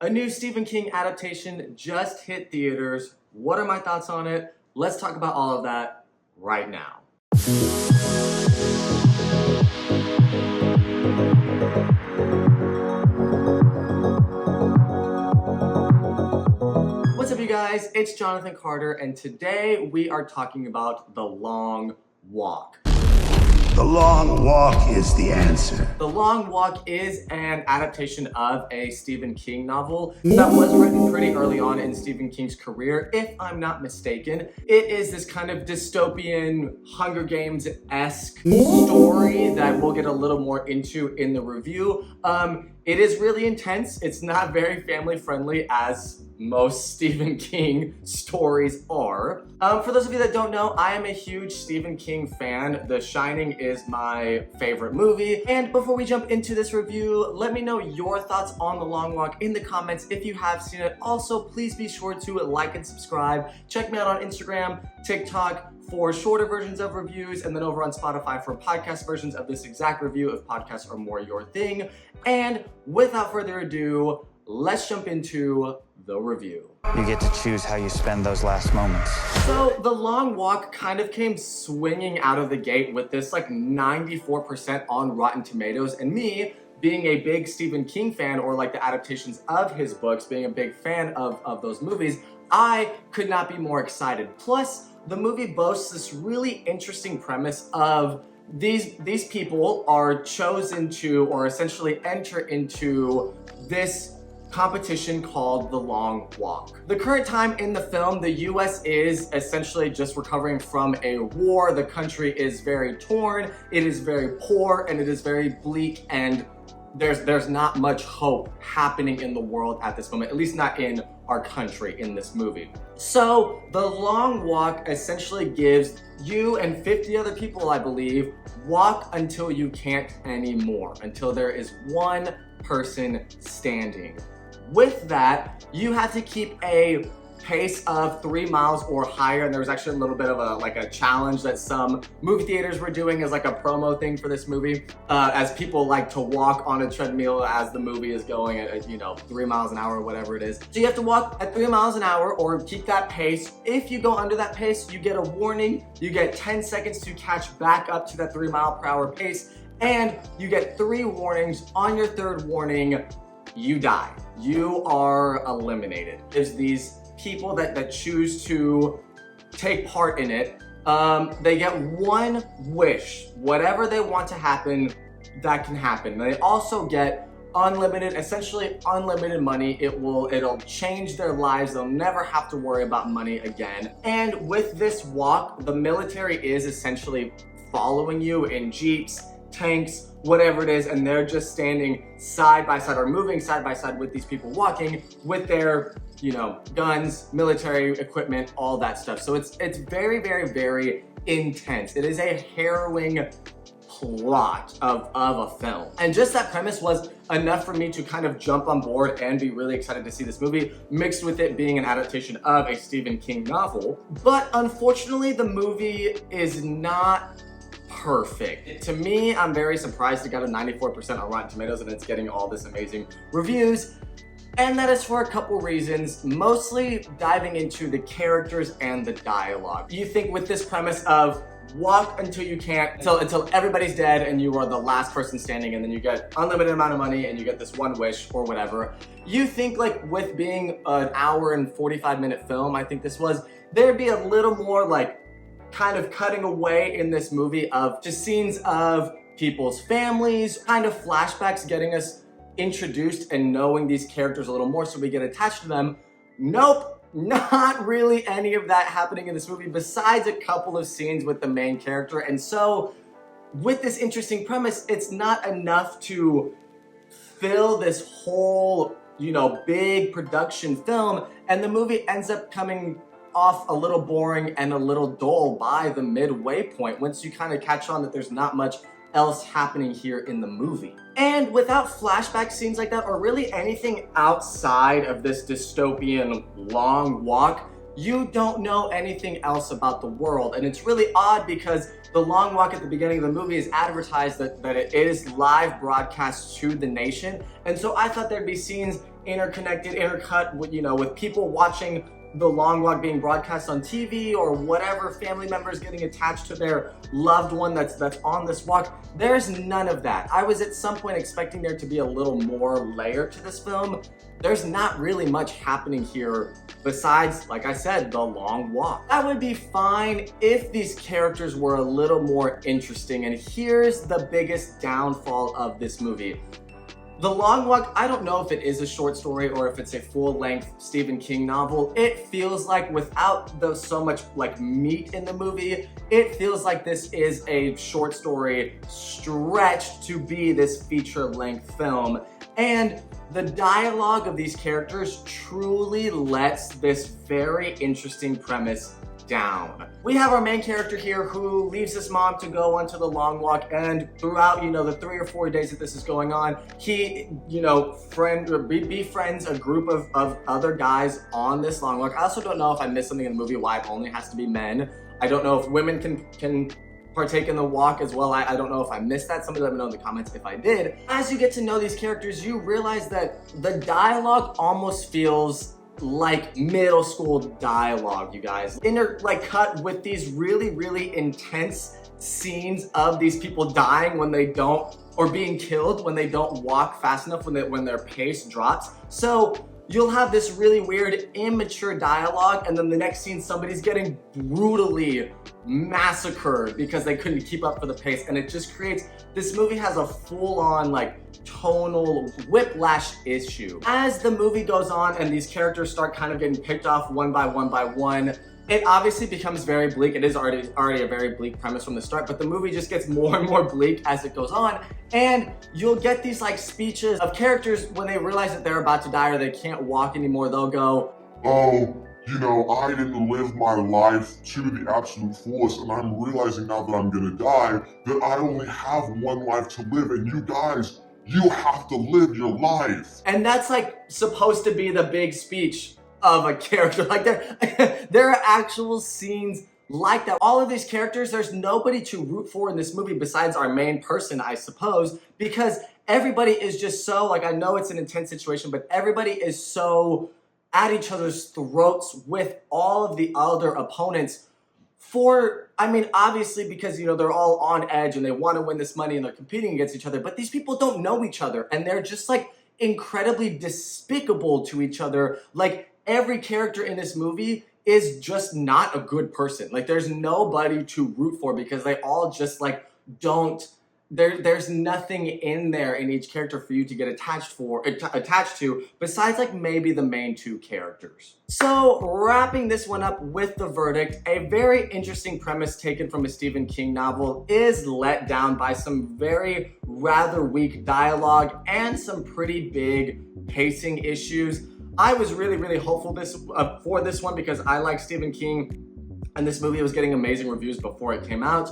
A new Stephen King adaptation just hit theaters. What are my thoughts on it? Let's talk about all of that right now. What's up, you guys? It's Jonathan Carter, and today we are talking about The Long Walk. The Long Walk is the answer. The Long Walk is an adaptation of a Stephen King novel that was written pretty early on in Stephen King's career, if I'm not mistaken. It is this kind of dystopian Hunger Games-esque story that we'll get a little more into in the review. It is really intense. It's not very family friendly, as most Stephen King stories are. For those of you that don't know, I am a huge Stephen King fan. The Shining is my favorite movie. And before we jump into this review, let me know your thoughts on The Long Walk in the comments if you have seen it. Also, please be sure to like and subscribe. Check me out on Instagram, TikTok, for shorter versions of reviews, and then over on Spotify for podcast versions of this exact review if podcasts are more your thing. And without further ado, let's jump into the review. You get to choose how you spend those last moments. So The Long Walk kind of came swinging out of the gate with this like 94% on Rotten Tomatoes, and me being a big Stephen King fan, or like the adaptations of his books, being a big fan of those movies, I could not be more excited. Plus, the movie boasts this really interesting premise of these people are chosen to, or essentially enter into this competition called The Long Walk. The current time in the film, the US is essentially just recovering from a war. The country is very torn, it is very poor, and it is very bleak, and there's not much hope happening in the world at this moment, at least not in our country in this movie. So The Long Walk essentially gives you and 50 other people, I believe, walk until you can't anymore, until there is one person standing. With that, you have to keep a pace of 3 miles or higher, and there was actually a little bit of a challenge that some movie theaters were doing as like a promo thing for this movie, as people like to walk on a treadmill as the movie is going at 3 miles an hour or whatever it is. So you have to walk at 3 miles an hour or keep that pace. If you go under that pace, you get a warning. You get 10 seconds to catch back up to that 3 mile per hour pace, and you get 3 warnings. On your 3rd warning, you die. You are eliminated. There's these people that choose to take part in it. They get one wish. Whatever they want to happen, that can happen. They also get essentially unlimited money. It'll change their lives. They'll never have to worry about money again. And with this walk, the military is essentially following you in jeeps, tanks, whatever it is, and they're just standing side by side or moving side by side with these people walking with their guns, military equipment, all that stuff. So it's very, very, very intense. It is a harrowing plot of a film. And just that premise was enough for me to kind of jump on board and be really excited to see this movie, mixed with it being an adaptation of a Stephen King novel. But unfortunately, the movie is not perfect. To me, I'm very surprised it got a 94% on Rotten Tomatoes and it's getting all this amazing reviews. And that is for a couple reasons, mostly diving into the characters and the dialogue. You think with this premise of walk until you can't, until everybody's dead and you are the last person standing, and then you get unlimited amount of money and you get this one wish or whatever. You think like with being an hour and 45-minute film, I think this was, there'd be a little more like kind of cutting away in this movie of just scenes of people's families, kind of flashbacks, getting us introduced and knowing these characters a little more so we get attached to them. Nope, not really any of that happening in this movie besides a couple of scenes with the main character. And so with this interesting premise, it's not enough to fill this whole, big production film, and the movie ends up coming off a little boring and a little dull by the midway point once you kind of catch on that there's not much else happening here in the movie. And without flashback scenes like that, or really anything outside of this dystopian long walk, you don't know anything else about the world. And it's really odd because the long walk at the beginning of the movie is advertised that it is live broadcast to the nation. And so I thought there'd be scenes interconnected, intercut with, you know, with people watching The Long Walk being broadcast on TV or whatever, family members getting attached to their loved one that's on this walk. There's none of that. I was at some point expecting there to be a little more layer to this film. There's not really much happening here besides, like I said, the long walk. That would be fine if these characters were a little more interesting, and here's the biggest downfall of this movie. The Long Walk, I don't know if it is a short story or if it's a full-length Stephen King novel. It feels like, without so much like meat in the movie, it feels like this is a short story stretched to be this feature-length film. And the dialogue of these characters truly lets this very interesting premise down. We have our main character here who leaves his mom to go onto the long walk, and throughout, you know, the 3 or 4 days that this is going on, he, you know, befriends a group of other guys on this long walk. I also don't know if I missed something in the movie, why it only has to be men. I don't know if women can partake in the walk as well. I don't know if I missed that. Somebody let me know in the comments if I did. As you get to know these characters, you realize that the dialogue almost feels like middle school dialogue, you guys. Cut with these really, really intense scenes of these people dying when they don't, or being killed when they don't walk fast enough, when their pace drops. So you'll have this really weird, immature dialogue, and then the next scene, somebody's getting brutally massacred because they couldn't keep up for the pace, and it just creates, this movie has a full-on like tonal whiplash issue. As the movie goes on and these characters start kind of getting picked off one by one, it obviously becomes very bleak. It is already a very bleak premise from the start, but the movie just gets more and more bleak as it goes on, and you'll get these like speeches of characters when they realize that they're about to die or they can't walk anymore. They'll go, "Oh, you know, I didn't live my life to the absolute fullest, and I'm realizing now that I'm gonna die, that I only have one life to live, and you guys, you have to live your life." And that's like supposed to be the big speech of a character. Like there are actual scenes like that. All of these characters, there's nobody to root for in this movie besides our main person, I suppose, because everybody is just so, like, I know it's an intense situation, but everybody is so at each other's throats with all of the other opponents for, I mean, obviously because, you know, they're all on edge and they want to win this money and they're competing against each other, but these people don't know each other and they're just like incredibly despicable to each other. Like, every character in this movie is just not a good person. Like, there's nobody to root for because they all just like don't, there's nothing in there in each character for you to get attached to besides like maybe the main two characters. So wrapping this one up with the verdict, a very interesting premise taken from a Stephen King novel is let down by some very rather weak dialogue and some pretty big pacing issues. I was really, really hopeful for this one because I like Stephen King and this movie was getting amazing reviews before it came out,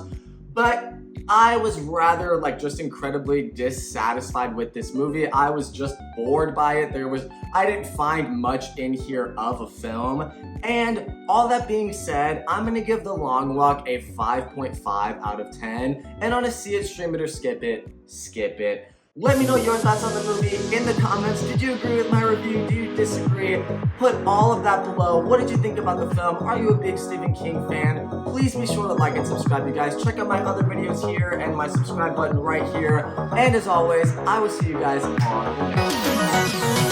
but I was rather like just incredibly dissatisfied with this movie. I was just bored by it. I didn't find much in here of a film. And all that being said, I'm gonna give The Long Walk a 5.5 out of 10. And on a see it, stream it, or skip it, skip it. Let me know your thoughts on the movie in the comments. Did you agree with my review? Do you disagree? Put all of that below. What did you think about the film? Are you a big Stephen King fan? Please be sure to like and subscribe, you guys. Check out my other videos here and my subscribe button right here. And as always, I will see you guys on the next one.